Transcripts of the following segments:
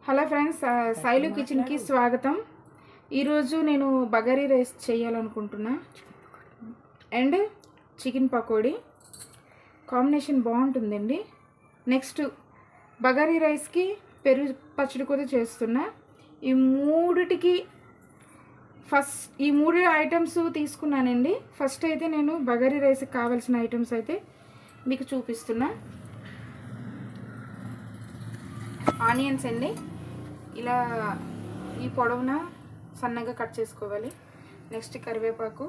Hello friends, Shailu కిచెన్కి స్వాగతం. ఈరోజు నేను బగారీ రైస్ చేయాలనుకుంటున్నా అండ్ చికెన్ పకోడీ కాంబినేషన్ బాగుంటుందండి. నెక్స్ట్ బగారీ రైస్కి పెరుగు పచ్చడి కూడా చేస్తున్నా. ఈ మూడు ఐటమ్స్ తీసుకున్నానండి. ఫస్ట్ అయితే నేను బగారీ రైస్కి కావాల్సిన ఐటమ్స్ అయితే మీకు చూపిస్తున్నా. ఆనియన్స్ అండి, ఇలా ఈ పొడవున సన్నగా కట్ చేసుకోవాలి. నెక్స్ట్ కరివేపాకు,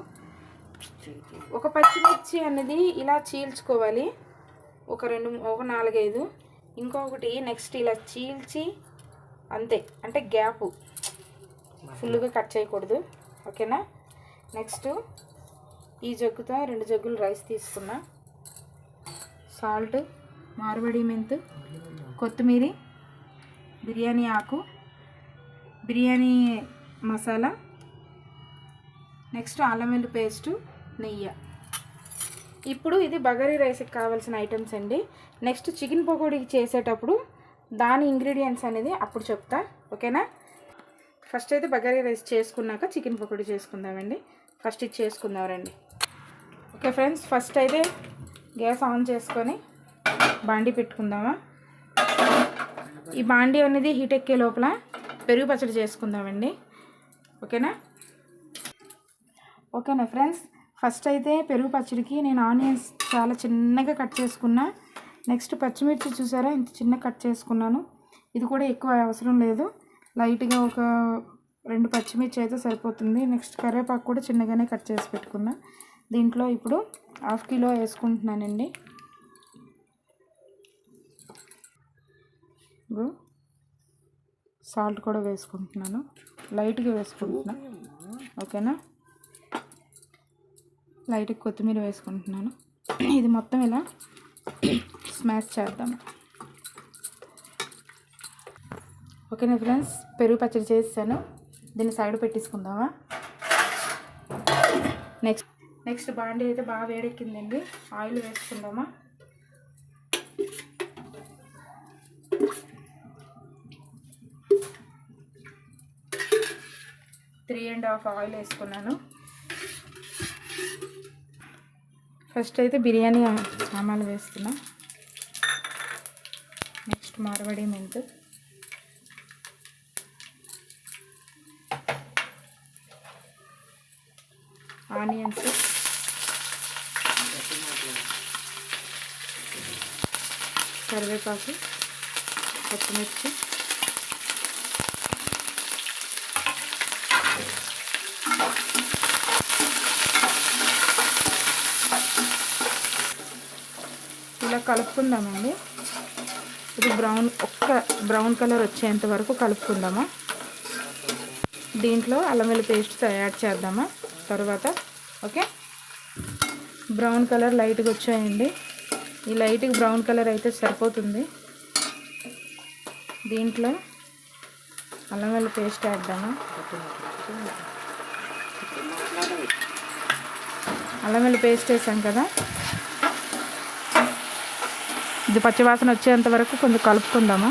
ఒక పచ్చిమిర్చి అనేది ఇలా చీల్చుకోవాలి, ఒక 4-5. ఇంకొకటి నెక్స్ట్ ఇలా చీల్చి అంతే, అంటే గ్యాపు ఫుల్గా కట్ చేయకూడదు, ఓకేనా. నెక్స్ట్ ఈ జగ్గుతో 2 జగ్గులు రైస్ తీసుకున్నా. సాల్ట్, మార్వడి మెంతు, కొత్తిమీర, బిర్యానీ ఆకు, బిర్యానీ మసాలా, నెక్స్ట్ అల్లం వెల్లుల్లి పేస్టు, నెయ్యి. ఇప్పుడు ఇది బగారీ రైస్కి కావాల్సిన ఐటమ్స్ అండి. నెక్స్ట్ చికెన్ పకోడీకి చేసేటప్పుడు దాని ఇంగ్రీడియంట్స్ అనేది అప్పుడు చెప్తా, ఓకేనా. ఫస్ట్ అయితే బగారీ రైస్ చేసుకున్నాక చికెన్ పకోడీ చేసుకుందామండి. ఫస్ట్ ఇది చేసుకుందాం రండి. ఓకే ఫ్రెండ్స్, ఫస్ట్ అయితే గ్యాస్ ఆన్ చేసుకొని బాండీ పెట్టుకుందామా. ఈ బాండీ అనేది హీట్ ఎక్కే లోపల పెరుగు పచ్చడి చేసుకుందామండి, ఓకేనా. ఓకేనా ఫ్రెండ్స్, ఫస్ట్ అయితే పెరుగు పచ్చడికి నేను ఆనియన్స్ చాలా చిన్నగా కట్ చేసుకున్నా. నెక్స్ట్ పచ్చిమిర్చి చూసారా, ఇంత చిన్న కట్ చేసుకున్నాను. ఇది కూడా ఎక్కువ అవసరం లేదు, లైట్గా ఒక 2 పచ్చిమిర్చి అయితే సరిపోతుంది. నెక్స్ట్ కరివేపాకు కూడా చిన్నగానే కట్ చేసి పెట్టుకున్నా. దీంట్లో ఇప్పుడు 1/2 కిలో వేసుకుంటున్నానండి. సాల్ట్ కూడా వేసుకుంటున్నాను, లైట్గా వేసుకుంటున్నా, ఓకేనా. లైట్గా కొత్తిమీర వేసుకుంటున్నాను. ఇది మొత్తం ఇలా స్మాష్ చేద్దాం, ఓకేనా ఫ్రెండ్స్. పెరుగు పచ్చడి చేసాను, దీన్ని సైడ్ పెట్టేసుకుందామా. నెక్స్ట్ బాండీ అయితే బాగా వేడెక్కిందండి. ఆయిల్ వేసుకుందామా. 3.5 ఆయిల్ వేసుకున్నాను. ఫస్ట్ అయితే బిర్యానీ సామాన్లు వేస్తున్నా. నెక్స్ట్ మార్వడి మెంతు, ఆనియన్స్, కరివేపాకు, పచ్చిమిర్చి, ఇలా కలుపుకుందామండి. ఇది బ్రౌన్ కలర్ వచ్చేంత వరకు కలుపుకుందామా. దీంట్లో అల్లం వెల్లుల్లి పేస్ట్ యాడ్ చేద్దామా తర్వాత, ఓకే. బ్రౌన్ కలర్ లైట్గా వచ్చాయండి. ఈ లైట్గా బ్రౌన్ కలర్ అయితే సరిపోతుంది. దీంట్లో అల్లం వెల్లుల్లి పేస్ట్ వేద్దామా. అల్లం వెల్లుల్లి పేస్ట్ వేసాం కదా, ఇది పచ్చివాసన వచ్చేంత వరకు కొంచెం కలుపుకుందామా.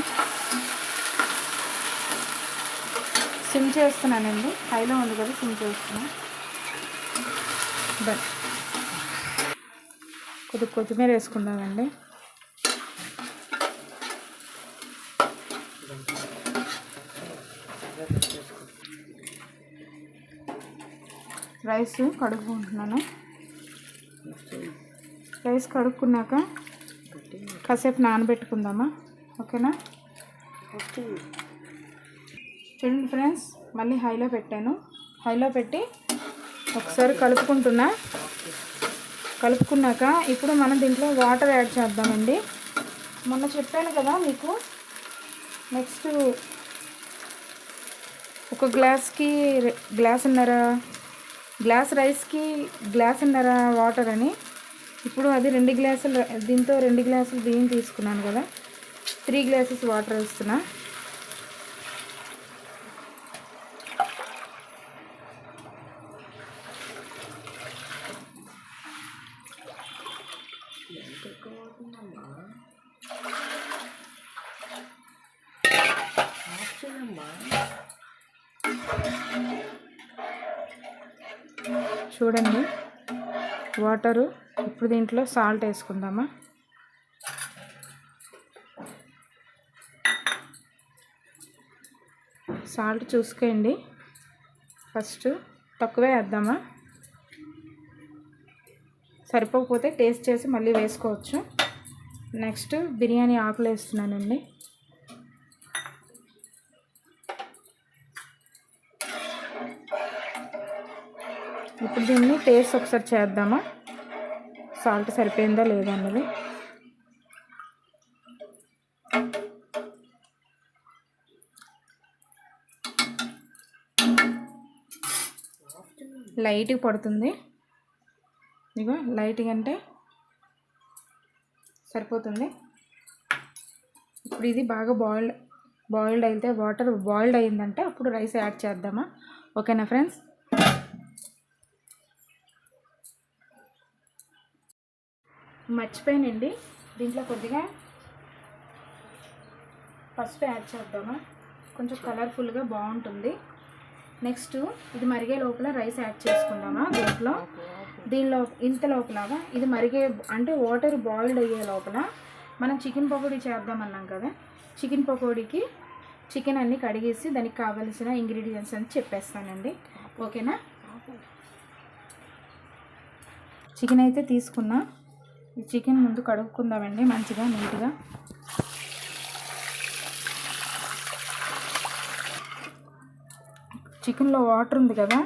సిమ్ చేస్తున్నానండి, హైలో ఉంది కదా, సిమ్ చేస్తున్నా. కొద్దిగా కొత్తిమీర వేసుకుందామండి. రైస్ కడుక్కుంటున్నాను. రైస్ కడుక్కున్నాక కాసేపు నానబెట్టుకుందామా, ఓకేనా. చూడండి ఫ్రెండ్స్, మళ్ళీ హైలో పెట్టాను. హైలో పెట్టి ఒకసారి కలుపుకున్నాక ఇప్పుడు మనం దీంట్లో వాటర్ యాడ్ చేద్దామండి. మొన్న చెప్పాను కదా మీకు, నెక్స్ట్ ఒక గ్లాస్ రైస్కి గ్లాసున్నర వాటర్ అని. ఇప్పుడు అది 2 గ్లాసులు, దీంతో 2 గ్లాసులు బియ్యం తీసుకున్నాను కదా, 3 గ్లాసెస్ వాటర్ వేస్తున్నా. చూడండి వాటరు. ఇప్పుడు దీంట్లో సాల్ట్ వేసుకుందామా. సాల్ట్ చూసుకోండి, ఫస్ట్ తక్కువే వేద్దామా, సరిపోకపోతే టేస్ట్ చేసి మళ్ళీ వేసుకోవచ్చు. నెక్స్ట్ బిర్యానీ ఆకులు వేస్తున్నానండి. ఇప్పుడు దీన్ని టేస్ట్ ఒకసారి చేద్దామా, సాల్ట్ సరిపోయిందా లేదా అన్నది. లైట్గా పడుతుంది, ఇగో లైట్గా అంటే సరిపోతుంది. ఇప్పుడు ఇది బాగా బాయిల్డ్ అయితే, వాటర్ బాయిల్డ్ అయిందంటే అప్పుడు రైస్ యాడ్ చేద్దామా. ఓకేనా ఫ్రెండ్స్. మర్చిపోయానండి, దీంట్లో కొద్దిగా పసుపు యాడ్ చేద్దామా, కొంచెం కలర్ఫుల్గా బాగుంటుంది. నెక్స్ట్ ఇది మరిగే లోపల రైస్ యాడ్ చేసుకుందామా దీనిలో ఇంత లోపల ఇది మరిగే అంటే వాటర్ బాయిల్డ్ అయ్యే లోపల మనం చికెన్ పకోడీ చేద్దామన్నాం కదా. చికెన్ పకోడీకి చికెన్ అన్నీ కడిగేసి దానికి కావలసిన ఇంగ్రీడియంట్స్ అని చెప్పేస్తానండి. ఓకేనా. చికెన్ అయితే తీసుకున్నా, ఈ చికెన్ ముందు కడుక్కుందామండి మంచిగా నీట్గా. చికెన్లో వాటర్ ఉంది కదా,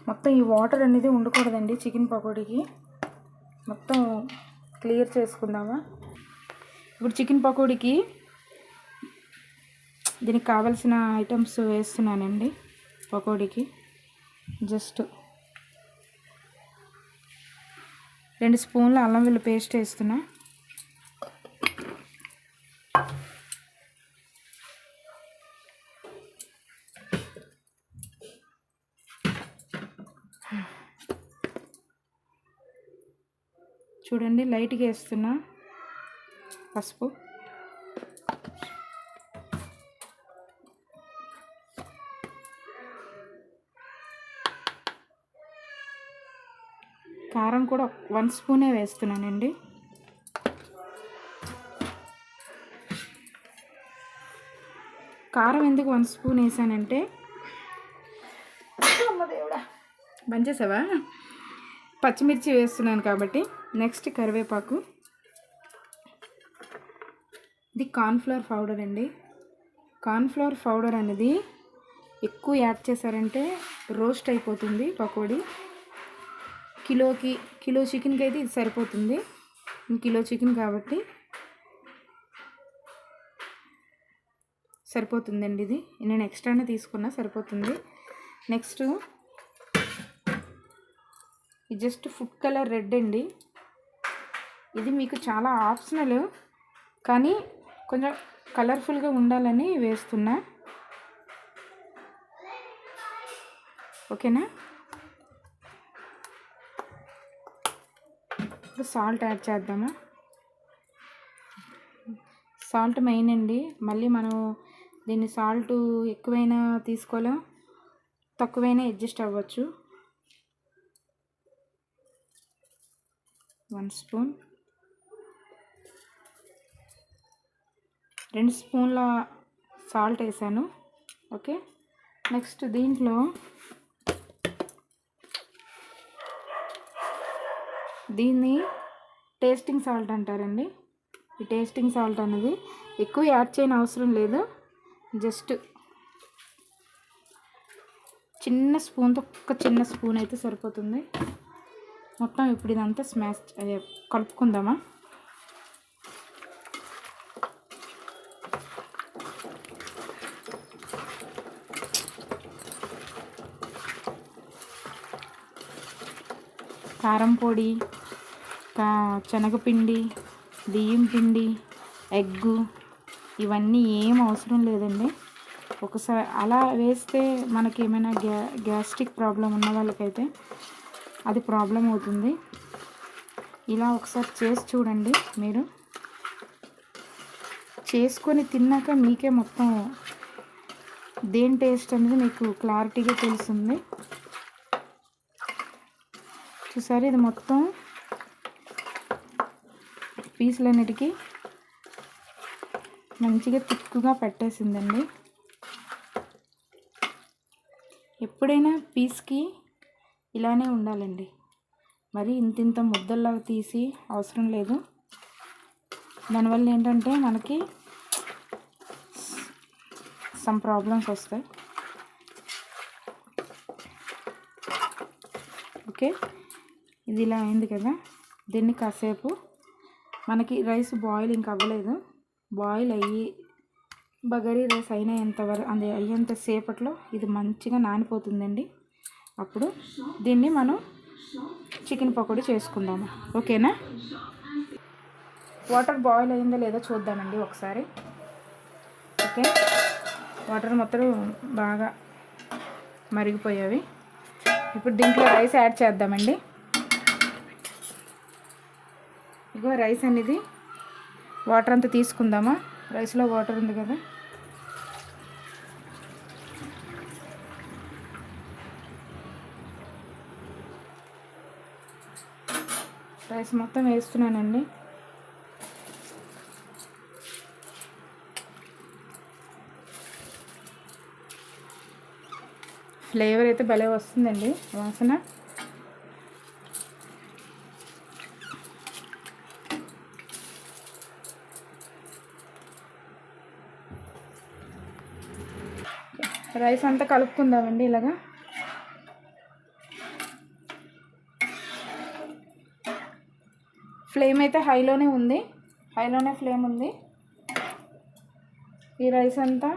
మొత్తం ఈ వాటర్ అనేది ఉండకూడదండి చికెన్ పకోడీకి. మొత్తం క్లియర్ చేసుకుందామా. ఇప్పుడు చికెన్ పకోడీకి దీనికి కావాల్సిన ఐటమ్స్ వేస్తున్నానండి. పకోడీకి జస్ట్ 2 స్పూన్ల అల్లం వెల్లుల్లి పేస్ట్ వేస్తున్నా. చూడండి లైట్గా వేస్తున్నా. పసుపు, కారం కూడా 1 స్పూనే వేస్తున్నానండి. కారం ఎందుకు 1 స్పూన్ వేసానంటే, దేవుడా బంద్ చేసావా, పచ్చిమిర్చి వేస్తున్నాను కాబట్టి. నెక్స్ట్ కరివేపాకు. ఇది కార్న్ఫ్లవర్ పౌడర్ అండి. కార్న్ఫ్లవర్ పౌడర్ అనేది ఎక్కువ యాడ్ చేశారంటే రోస్ట్ అయిపోతుంది పకోడీ. కిలో చికెన్కి అయితే ఇది సరిపోతుంది. కిలో చికెన్ కాబట్టి సరిపోతుందండి. ఇది నేను ఎక్స్ట్రానే తీసుకున్నా, సరిపోతుంది. నెక్స్ట్ ఇది జస్ట్ ఫుడ్ కలర్ రెడ్ అండి. ఇది మీకు చాలా ఆప్షనల్, కానీ కొంచెం కలర్ఫుల్గా ఉండాలని వేస్తున్నా. ఓకేనా. ఇప్పుడు సాల్ట్ యాడ్ చేద్దామా. సాల్ట్ మెయిన్ అండి. మళ్ళీ మనం దీన్ని సాల్ట్ ఎక్కువైనా తీసుకోలేం, తక్కువైనా అడ్జస్ట్ అవ్వచ్చు. 1 స్పూన్, 2 స్పూన్ల సాల్ట్ వేసాను. ఓకే. నెక్స్ట్ దీంట్లో దీన్ని టేస్టింగ్ సాల్ట్ అంటారండి. ఈ టేస్టింగ్ సాల్ట్ అనేది ఎక్కువ యాడ్ చేయని అవసరం లేదు, జస్ట్ చిన్న స్పూన్తో ఒక చిన్న స్పూన్ అయితే సరిపోతుంది. మొత్తం ఇప్పుడు ఇదంతా స్మాష్ కలుపుకుందామా. కారం పొడి, శనగపిండి, బియ్యం పిండి, ఎగ్గు ఇవన్నీ ఏం అవసరం లేదండి. ఒకసారి అలా వేస్తే మనకి ఏమైనా గ్యాస్ట్రిక్ ప్రాబ్లం ఉన్న వాళ్ళకైతే అది ప్రాబ్లం అవుతుంది. ఇలా ఒకసారి చేసి చూడండి. మీరు చేసుకొని తిన్నాక మీకే మొత్తం దేని టేస్ట్ అనేది మీకు క్లారిటీగా తెలుస్తుంది. చూసారు, ఇది మొత్తం పీసులన్నిటికీ మంచిగా తిక్కుగా పెట్టేసిందండి. ఎప్పుడైనా పీస్కి ఇలానే ఉండాలండి, మరి ఇంత ముద్దల్లాగా తీసి అవసరం లేదు. దానివల్ల ఏంటంటే మనకి సమ్ ప్రాబ్లమ్స్ వస్తాయి. ఓకే, ఇది ఇలా అయింది కదా. దీన్ని కాసేపు మనకి రైస్ బాయిల్ ఇంకా అవ్వలేదు, బాయిల్ అయ్యి బగరీ రైస్ అది అయ్యేంత సేపట్లో ఇది మంచిగా నానిపోతుందండి. అప్పుడు దీన్ని మనం చికెన్ పకోడీ చేసుకుందాము. ఓకేనా? వాటర్ బాయిల్ అయిందో లేదో చూద్దామండి ఒకసారి. ఓకే, వాటర్ మొత్తం బాగా మరిగిపోయావి. ఇప్పుడు దీంట్లో రైస్ యాడ్ చేద్దామండి. ఇగో రైస్ అనేది వాటర్ అంతా తీసుకుందామా. రైస్లో వాటర్ ఉంది కదా, రైస్ మొత్తం వేస్తున్నానండి. ఫ్లేవర్ అయితే భలే వస్తుందండి, వాసన. రైస్ అంతా కలుపుకుందామండి ఇలాగా. ఫ్లేమ్ అయితే హైలోనే ఉంది, ఫ్లేమ్ ఉంది. ఈ రైస్ అంతా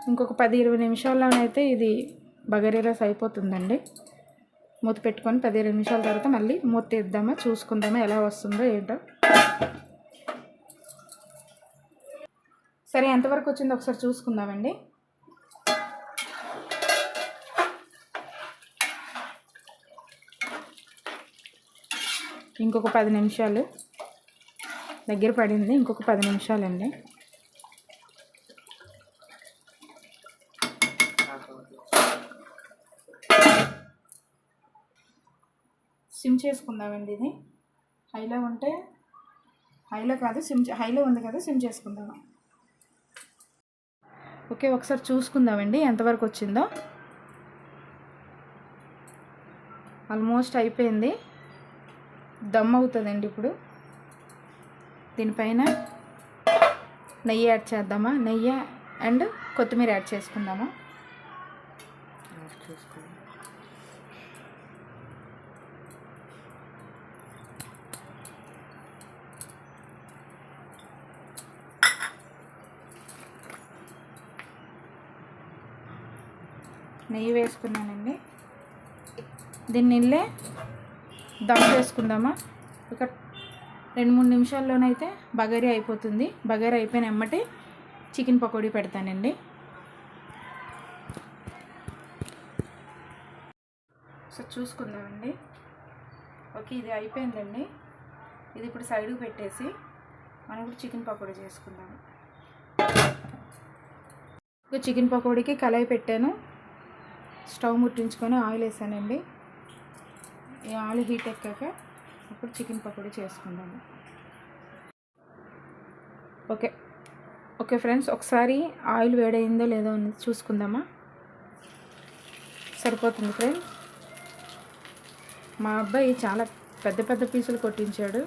ఇంకొక 10-20 నిమిషాల్లోనైతే ఇది బగరీ రైస్ అయిపోతుందండి. మూత పెట్టుకొని 10-20 నిమిషాల తర్వాత మళ్ళీ మూత తీద్దామా, చూసుకుందామా ఎలా వస్తుందో ఏంటో. సరే, ఎంతవరకు వచ్చిందో ఒకసారి చూసుకుందామండి. ఇంకొక 10 నిమిషాలు దగ్గర పడింది, ఇంకొక 10 నిమిషాలండి. సిమ్ చేసుకుందామండి. ఇది హైలో ఉంటే హైలో ఉంది కదా, సిమ్ చేసుకుందాము. ఓకే, ఒకసారి చూసుకుందామండి ఎంతవరకు వచ్చిందో. ఆల్మోస్ట్ అయిపోయింది, దమ్ అవుతుందండి. ఇప్పుడు దీనిపైన నెయ్యి యాడ్ చేద్దామా, నెయ్యి అండ్ కొత్తిమీర యాడ్ చేసుకుందామా. నెయ్యి వేసుకున్నానండి. దీన్ని ఇల్లే దమ్ చేసుకుందామా. ఒక 2-3 నిమిషాల్లోనైతే బగారీ అయిపోతుంది. బగారీ అయిపోయిన ఎమ్మటే చికెన్ పకోడీ పెడతానండి. సో చూసుకుందామండి. ఓకే, ఇది అయిపోయిందండి. ఇది ఇప్పుడు సైడ్కి పెట్టేసి మనం ఇప్పుడు చికెన్ పకోడీ చేసుకుందాము. చికెన్ పకోడీకి కళాయి పెట్టాను, స్టవ్ ముట్టించుకొని ఆయిల్ వేసానండి. ఈ ఆయిల్ హీట్ ఎక్కాక ఇప్పుడు చికెన్ పకోడీ చేసుకుందాము. ఓకే ఫ్రెండ్స్, ఒకసారి ఆయిల్ వేడైందో లేదో అనేది చూసుకుందామా. సరిపోతుంది ఫ్రెండ్స్. మా అబ్బాయి చాలా పెద్ద పెద్ద పీసులు కొట్టించాడు.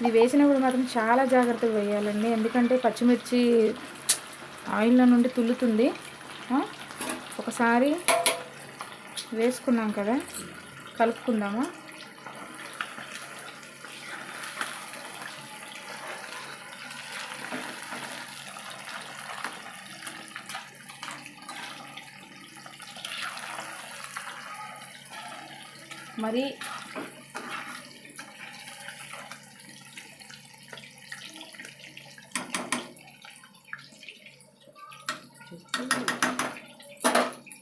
ఇది వేసినప్పుడు మాత్రం చాలా జాగ్రత్తగా వేయాలండి, ఎందుకంటే పచ్చిమిర్చి ఆయిల్లో నుండి తుల్లుతుంది. ఒకసారి వేసుకున్నాం కదా, కలుపుకుందామా. మరి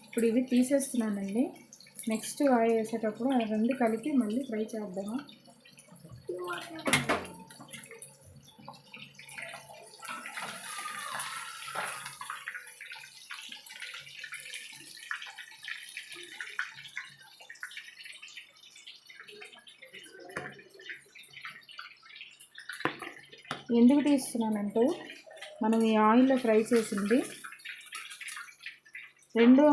ఇప్పుడు ఇవి తీసేస్తున్నానండి. నెక్స్ట్ ఆయిల్ వేసేటప్పుడు ఆ రెండు కలిపి మళ్ళీ ఫ్రై చేద్దాము. ఎందుకు తీస్తున్నానంటే మనం ఈ ఆయిల్లో ఫ్రై చేసింది రెండు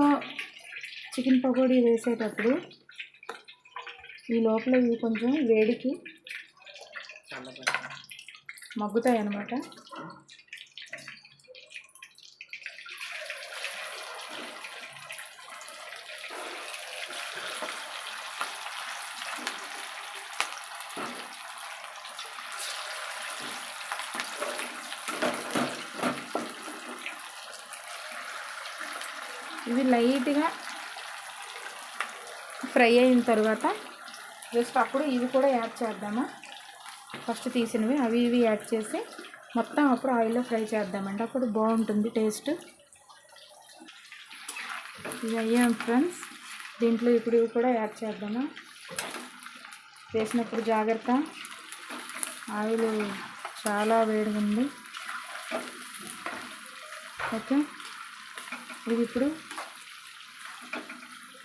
చికెన్ పకోడీ వేసేటప్పుడు ఈ లోపల ఇవి కొంచెం వేడికి మగ్గుతాయి అన్నమాట. ఇవి లైట్గా ఫ్రై అయిన తర్వాత జస్ట్ అప్పుడు ఇవి కూడా యాడ్ చేద్దామా. ఫస్ట్ తీసినవి అవి ఇవి యాడ్ చేసి మొత్తం అప్పుడు ఆయిల్లో ఫ్రై చేద్దామండి. అప్పుడు బాగుంటుంది టేస్ట్. ఇవి అయ్యాం ఫ్రెండ్స్. దీంట్లో ఇప్పుడు ఇవి కూడా యాడ్ చేద్దామా. వేసినప్పుడు జాగ్రత్త, ఆయిల్ చాలా వేడిగా ఉంది. ఓకే, ఇది ఇప్పుడు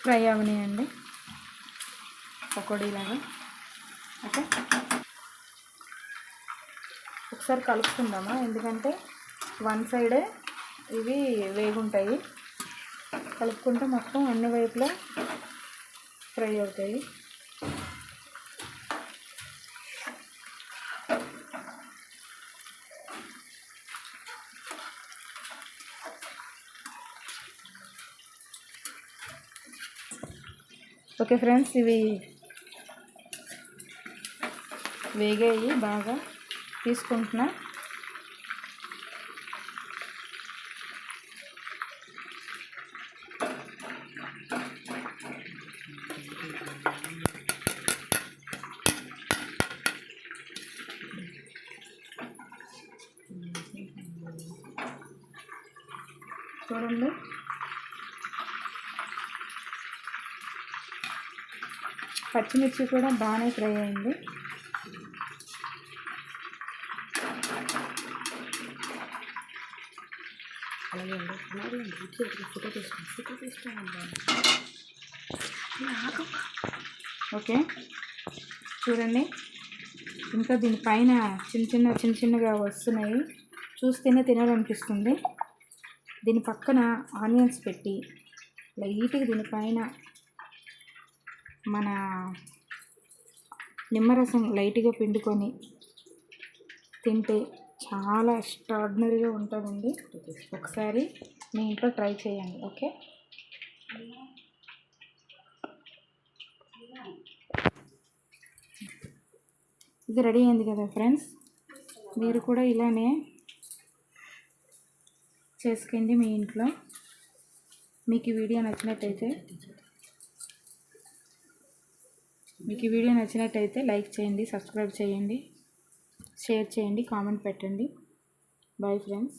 ఫ్రై అవనియండి పకోడీలాగా. ఓకే, ఒకసారి కలుపుకుందామా, ఎందుకంటే వన్ సైడే ఇవి వేగుంటాయి. కలుపుకుంటే మొత్తం అన్ని వైపులా ఫ్రై అవుతాయి. ఓకే ఫ్రెండ్స్, ఇవి వేగాయి బాగా. తీసుకుంటున్నా. చూడండి, పచ్చిమిర్చి కూడా బాగానే ఫ్రై అయింది. ఓకే, చూడండి, ఇంకా దీనిపైన చిన్న చిన్నగా వస్తున్నాయి. చూస్తేనే తినాలనిపిస్తుంది. దీని పక్కన ఆనియన్స్ పెట్టి లైట్గా దీనిపైన మన నిమ్మరసం లైట్గా పిండుకొని తింటే చాలా ఎక్స్ట్రాడినరీగా ఉంటుందండి. ఒకసారి మీ ఇంట్లో ట్రై చేయండి. ఓకే, ఇది రెడీ అయింది కదా ఫ్రెండ్స్. మీరు కూడా ఇలానే చేసుకోండి మీ ఇంట్లో. మీకు ఈ వీడియో నచ్చినట్టయితే లైక్ చేయండి, సబ్స్క్రైబ్ చేయండి, షేర్ చేయండి, కామెంట్ పెట్టండి. Bye friends.